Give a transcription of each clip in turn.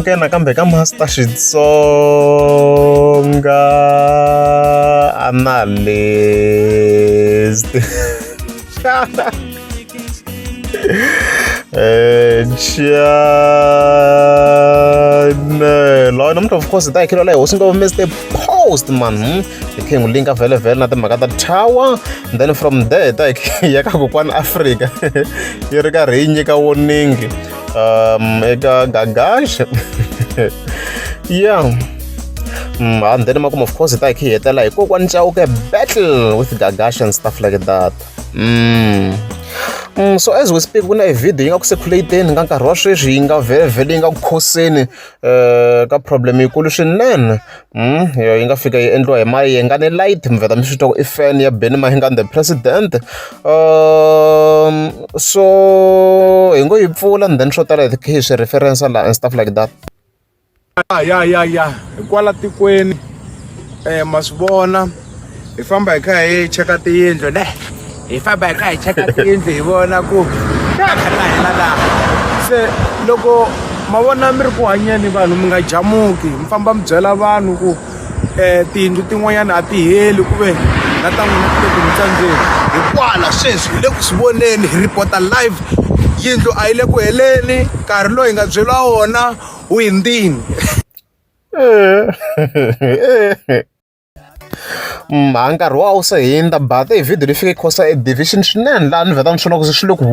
ke nakambe ka Master Xitsonga analyst. Lord, of course, that kilo like also go miss the post, man. The king link of vele na the Magata Tower, and then from there, like Yakakwan Africa, Yerga Rinjika warning, Ega Gagash, yeah. And then of course, like here, like one joke battle with Gagash and stuff like that. So as we speak, kuna video inga kusekulate nga nkarhi wa sweswi yi nga vhele yi nga ku khoseni ka problem yikulu swinene. Yi nga fika yi endliwa hi Mayengani Light, mi vheta mi swi twa ku i fan ya Benny Mayengani the president. So hi ngo yi pfula and then swo tala hi hi swi reference laha and stuff like that. Ya hikwala tikweni ma swi vona hi famba hi kha hi cheka tiyindlu ne hi famba hi kha hi cheka tiyindlu hi vona ku ta kha hela laha. Se loko ma vona mi ri ku hanyeni vanhu mi nga jamuki, mi famba mi byela vanhu ku tiyindlu tin'wanyana a ti heli ku ve na ta n'wina ti le ku mi tsandzeni. Hikwala sweswi hi le ku swi voneni hi reporta live, yindlu a yi le ku heleni, nkarhi lowu hi nga byeriwa wona wu hindzini. Nkarhi wa se hindza but hi video leyi fike khosa e division swinene laha ni vheta ni swona ku swi le ku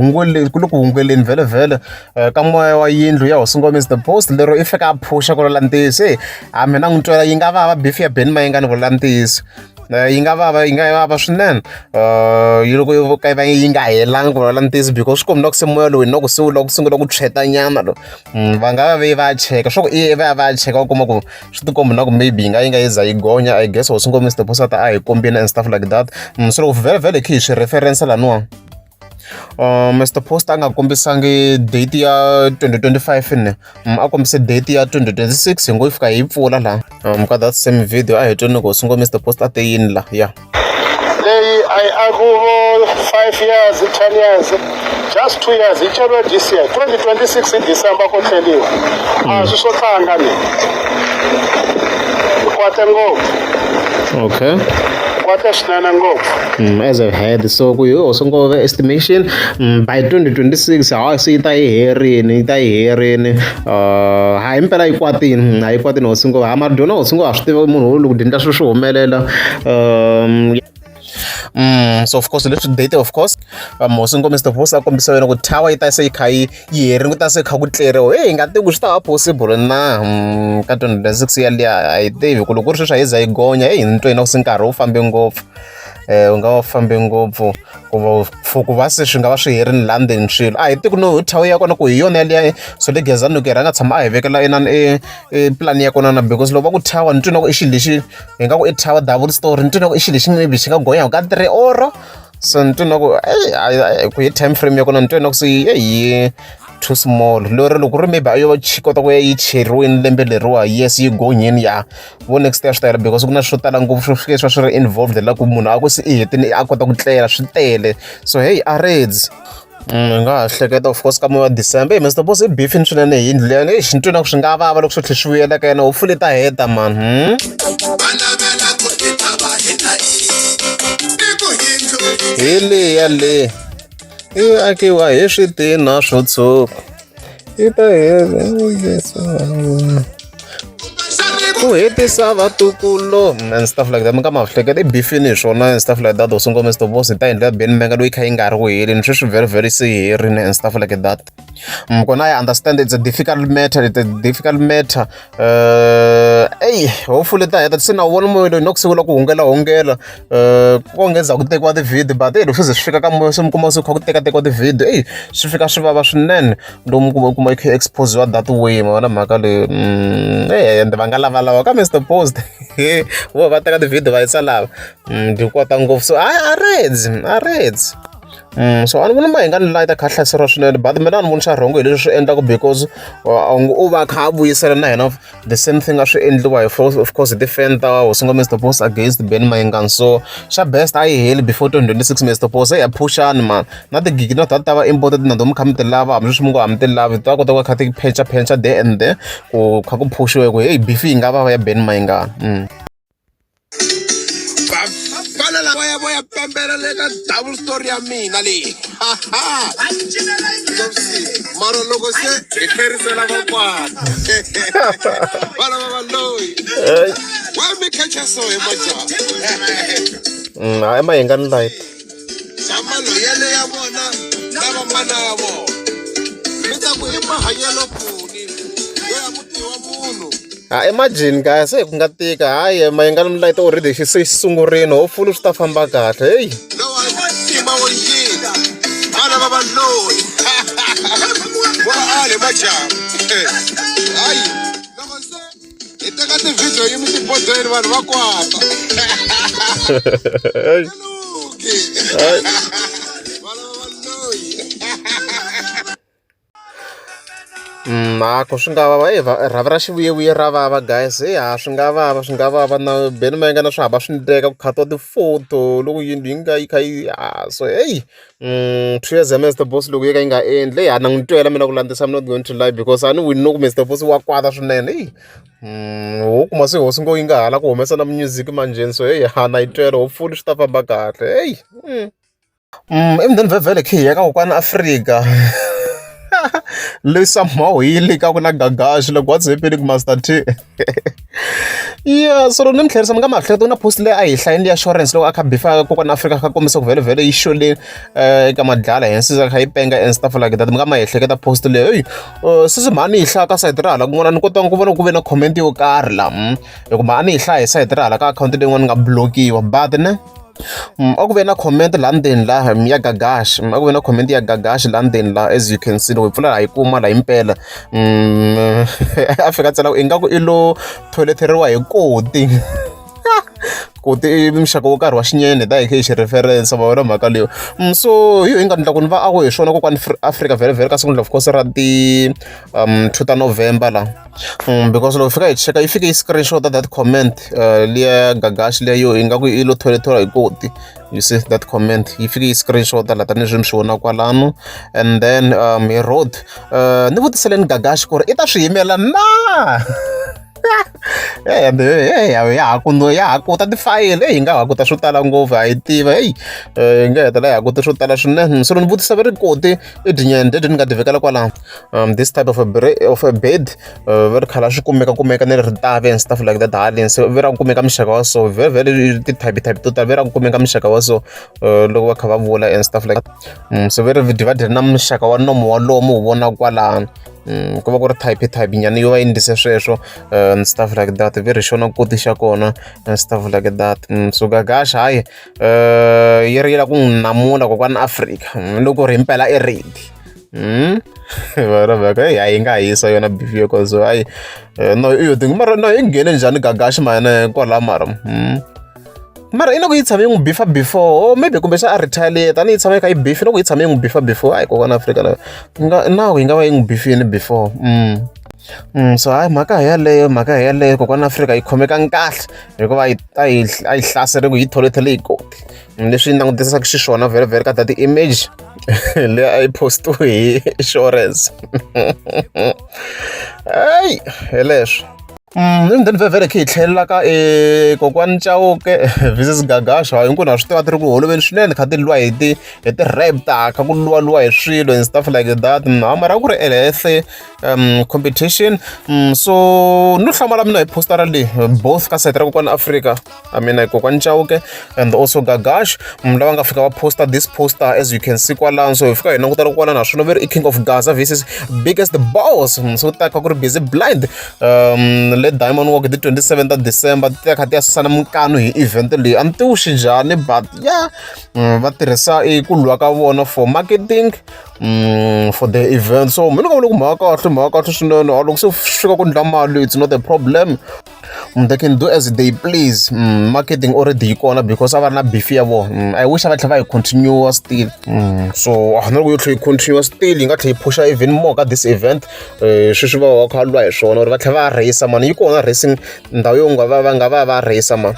hungweleni vhele ka moya wa yindlu ya Hosi Ngome The Post, lero i fika a phusha ku vula ntiyiso. Mina n'wi twela yi nga vava beef ya Benny Mayengani vula ntiyiso. Yi nga vava swinene loko ka yi nga helangi ku vula ntiyiso, because swi kombi na ku se moya lowu na ku se wu lava ku sungula ku tshweta nyana lo. Va nga va cheka swa ku i va ya cheka u kuma ku swi tikombi na ku maybe yi nga yi za yi gonya. I guess Hosi Ngome The Post a hi kombini and stuff like that. So loko vhele khe hi swi reference laniwa. Mr Post a nga kombisangi date ya 2025 ne, a kombise date ya 2026 hi ngo yi fika hi pfula laha ka that same video a hi twini ku Hosi Ngome The Post a te yini la ya leyi a ku 5 years 10 years just 2 years hi ceriwe this year 2026 hi December ko tlheliwa a swi swo tlanga ni kwate ngopfu. Okay. As I've heard, so ku Hosi Ngome estimation by 2026 se yi ta yi herini hayi impela yi kwatini Hosi Ngome. Ha mara dyona Hosi Ngome ha swi tiva munhu loko dindla swilo swi humelela. So of course leswi date of course Hosi Ngome The Post a kombisa wena ku tower yi ta se yi kha yi herini, ku ta se kha ku tleriwa. Hi nga tivi ku swi ta va possible na ka 2026 yaliya a hi tivi ku loko ku ri sweswi a yi za yi gonya hi ni twa na ku se nkarhi wu fambe ngopfu. U nga va fambe ngopfu ku va se swi nga va swi herini London swilo a hi tivi no tower ya kona ku hi yona yaliya so le Gezani ku hi rhanga tshama a hi vekela inani plan ya kona na, because loko va ku tower ni twi na ku i xilo lexi hi nga ku i tower double story, ni twi na ku i xilo lexi maybe xi nga gonya ka 3 oro. So ni twi na ku ku hi time frame ya kona ni twi na ku se hi too small. Lori loko ri maybe a yo kota ku ya yi cheriweni lembe leriwa yes yi gonyeni ya vo next year swi tele, because ku na swo tala ngopfu swo fika swi ri involved la ku munhu a ku se i hetini a kota ku tlela swi tele. So hey areds nga ha hleketa of course ka moya wa December Mr Post i beefini swinene hi yindlu leyi ni twi na ku swi nga vava loko swo tlhe swi vuyela ka yena hopefully ta heta man. Hi leya le i akiwa hi switina swo tshuka yi ta hela ku hetisa vatukulo and stuff like that. Mi nga ma hleketa i beefini hi swona and stuff like that. Hosi Ngome The Post hi ta endla Benny Mayengani loyi kha yi nga ri ku heleni sweswi very se herini and stuff like that. Kona I understand it's a difficult matter, hopefully ta heta se na vona moya loyi na ku sungula ku hungela ku ngeza ku tekiwa ti-video but loko swi ze swi fika ka moya se mi kuma se kha ku tekiwa ti-video swi fika swi vava swinene lomu kuma yi kha expose that way. Ma vona mhaka leyi ende va nga lavalava ka Mr Post vo va teka ti-video va yisa lava ndi kota ngopfu. So areds So a ni vona ma hi nga ni layita kha hlaseriwa swinene but mina a ni voni xa rhongo hi leswi swi endlaka because u va kha a vuyisela na hina the same thing a swi endliwa of course hi defender Hosingwa Mr Boss against Ben Mayengani so xa best a yi heli before 2026 Mr Boss ya pushani man na tigigi na ta va important na mi kha mi ti lava hambi leswi mi ngo ha mi ti lavi ta kota ku kha ti phencha there and there ku kha ku phushiwe ku hey beef yi nga va ya Ben Mayengani vana lava ya voya pembela le ka double story ya mina leyi mara loko se hi tlherisela vakwana vana va valoyi wa mi khecha so hi majaha hayi Mayengani light tshama loyele ya vona na vamana ya vona mi ta ku i mahanyelo kuni yo ya mutiva munhu imagine guys ku nga tika hayi Mayengani light already xi sungurile hopefully swi ta famba kahle hey lowa tima wo yina vana va valoyi wa ale majaha hayi loko se hi teka tivhidiyo yi mi tibodweni vanhu va kwata mako swi nga vava rhavi ra xivuyevuye ra vava guys swi nga vava na Ben Mayengani swi hamba swi ndleka ku khatiwa ti-photo loko yindlu yi nga yi kha yi so hey Trias Mr Boss loko yi ka yi nga endli na n'wi twela mina ku landzisa I'm not going to lie because a ni wini no ku Mr Boss wa kwata swinene ho kuma se hosi ngo yi nga hala ku humesa na music manjeni so hey na yi twela hopefully swi ta famba kahle hey emndeni vhevhele khe hi ya ka kokwana Afrika leyi somehow hi likaku na Gagashi loko what's happening ku Master T yeah so loko ni mi tlherisa mi nga mahleketa ku na post leyi a hi hlayini ya assurance loko a kha bifa kokwana Afrika kha kombisa ku vhele yi xole eka madlala hensi kha yi penga and stuff like that mi nga ma ehleketa post leyi hey sisi mhani hi hlaya ka site ra hala kun'wana ni kotanga ku vona ku ve na comment yo karhi la hikuva ma a ni hi hlaya hi site ra hala ka akhawunti leyin'wana ni nga blokiwa but ne a ku ve na comment la ndzeni la ya Gagashi a ku ve na comment ya Gagashi la ndzeni la as you can see loko hi pfula hi kuma la impela a fika tsela ingaku i lo toileteriwa hi koti koti i muxaka wo karhi wa xinyene da hi khe hi xi reference va vona mhaka leyo so hi nga endla ku ni va ako hi swona kokwani Afrika vhele ka siku of course ra ti 2 ta November la because loko fika hi cheka yi fike yi screenshot that comment liya Gagashi leya yo ingaku i lo toileteriwa hi koti you see that comment yi fike yi screenshot la tani leswi mi swi vona kwalano and then hi wrote ni vutiseleni Gagashi ku ri i ta swi yimela na ya ha kuta tifayili hi nga ha kuta swo tala ngopfu ha yi tiva hi nga hetela hi ha kuta swo tala swinene so ni vutisa va ri koti i dinyende lebyi ni nga divekela kwalano this type of a bed va ri khala swi kumeka ni ritavi and stuff like that haleni so ve ra ku kumeka mixaka wa so vhele ti-type to tala ve ra ku kumeka mixaka wa so loko va kha va vula and stuff like that so ve ri divided na mixaka wa nomo wa lomu wu vona kwalano ku va ku ri type nyana yo va endlise sweswo and stuff like that ve ri xona koti xa kona and stuff like that so Gagashi hayi yi ri la ku n'wi namula kokwana Afrika loko ri impela i ready vana vhaka hi nga hisa yona beef yo cause hayi no iyo thing mara no yi nghene njhani Gagashi mana kwala mara inoko yi tshame yi n'wi bifa before maybe kumbe xa a retaliate a ni yi tshame yi kha yi bifi loko yi tshame yi n'wi bifa before hayi kokwana Afrika nawu yi nga va yi n'wi bifini before so hayi mhaka hi yaleyo kokwana Afrika yi khomekangi kahle hikuva a yi hlaseri ku yi tholethele hi koti leswi yi langutisaka xiswona vhele ka tati image leyi a yi postiwe hi insurance hayi hi leswo then vhele khe hi tlhelela ka kokwani Chauke versus Gagashi hinkwenu na swi tiva ti ri ku holoveni swinene kha ti lwa hi ti-rap ta kha ku luwa hi swilo and stuff like that mara ku ri ehenhle competition so no hlamala mina hi postara leyi both ka site ra kokwani Afrika I mean kokwani Chauke and also Gagashi lava nga fika va posta this poster as you can see kwalano so hi fika hi languta ri kwalano naswona ve ri i King of Gaza versus biggest boss so ta kha ku ri busy blind le Diamond Walk hi ti 27 ta December ti ta kha ti ya susana mukano hi event leyi a ni tivi xi njhani but va tirhisa ku lwa ka vona for marketing for the event. So mina ni nga vona ku mhaka kahle swinene loko se fika ku ndla mali it's not a problem. They can do as they please. Marketing already yi kona because a va ri na beef ya vona. I wish a va tlhela va yi continue still. So a ni ri ku yo tlhela yi continue still yi nga tlhela yi pusha even more ka this event. Sweswi va kha lwa hi swona va tlhela va racer man yi kona racing ndhawu yo nga va racer man.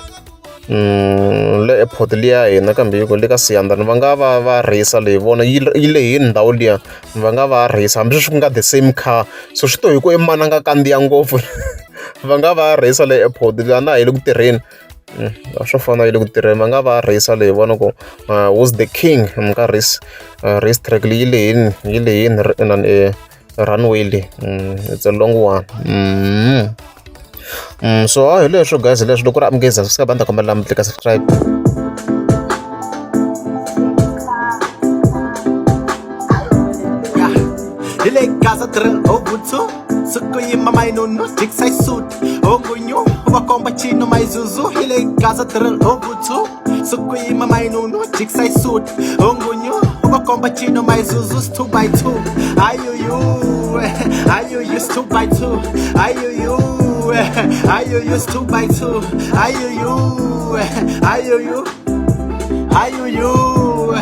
Le airport liya hina kambe yi le ka Siyandhani va nga va racer leyi vona yi lehini ndhawu liya va nga va racer hambi sweswi ku nga the same car. So swi to hi ku i mani a nga kandziya ngopfu va nga va racer le airport liya na hi le ku tirheni a swo fana hi le ku tirheni va nga va racer leyi vona ku who's the king ka race track leyi yi lehini runway leyi it's a long one. So hi leswo guys, hi leswo loko ri amukeza swi ka banda kombela mi klika subscribe. Ile Gaza drill obuto sukuyima mainunu jiksai suit ongunyu wakomba chino maizuzu ile Gaza drill obuto sukuyima mainunu jiksai suit ongunyu wakomba chino maizuzu 2x2 ayuyu 2x2 ayuyu 2x2 ayuyu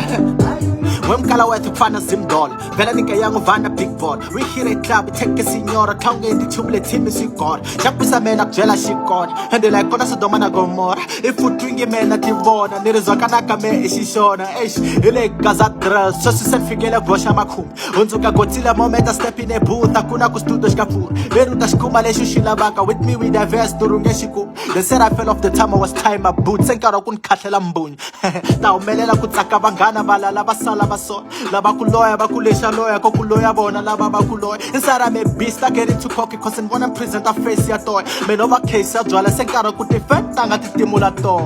Wemkala wethu kufana zimdolo Vela nika yangu vana big board We here at club take signora Tongue in the tumble team is god Chapisa mena kujela she god And they like kona sodoma na gomora If you drink mena tivona Nirizoka naka me ishishona Ile Gaza drill So si set figela vosha makum Unzuka Godzilla momenta step in a booth Akuna kustudo shkapur Beruta shkuma leshu shilabaka With me with a verse durunge shiku They said I fell off the time I was tying my boots Senkaro kun katela mbunyu Na umelela kutsaka bangana balala basala baso laba kuloya bakulesha loya kokuloya bona laba bakuloya inside I'm a beast I get into pocket cause in one present I face ya toy me no case ya jwala senkara ku defend tanga titimula to